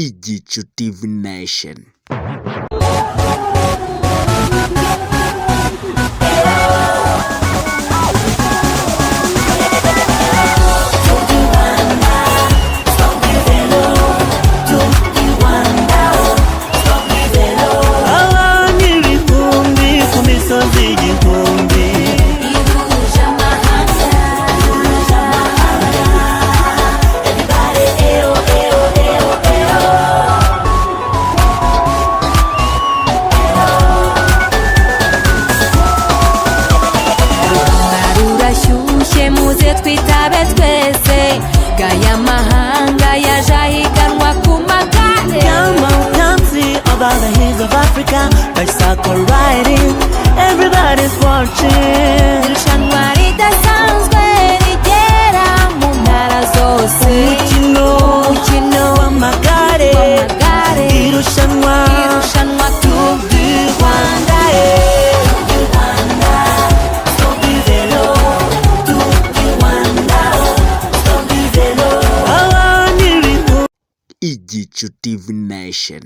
Igicu TV Nation. Twitabe twese gaya mahanga yajahiganwa ku magare. Come on, come see about the hills of Africa. Bicycle riding, everybody's watching. Irushanwa ridasanzwe rigera mu ntara zose. Umukino w'amagare. Irushanwa Tour du Rwanda. Igicu TV Nation.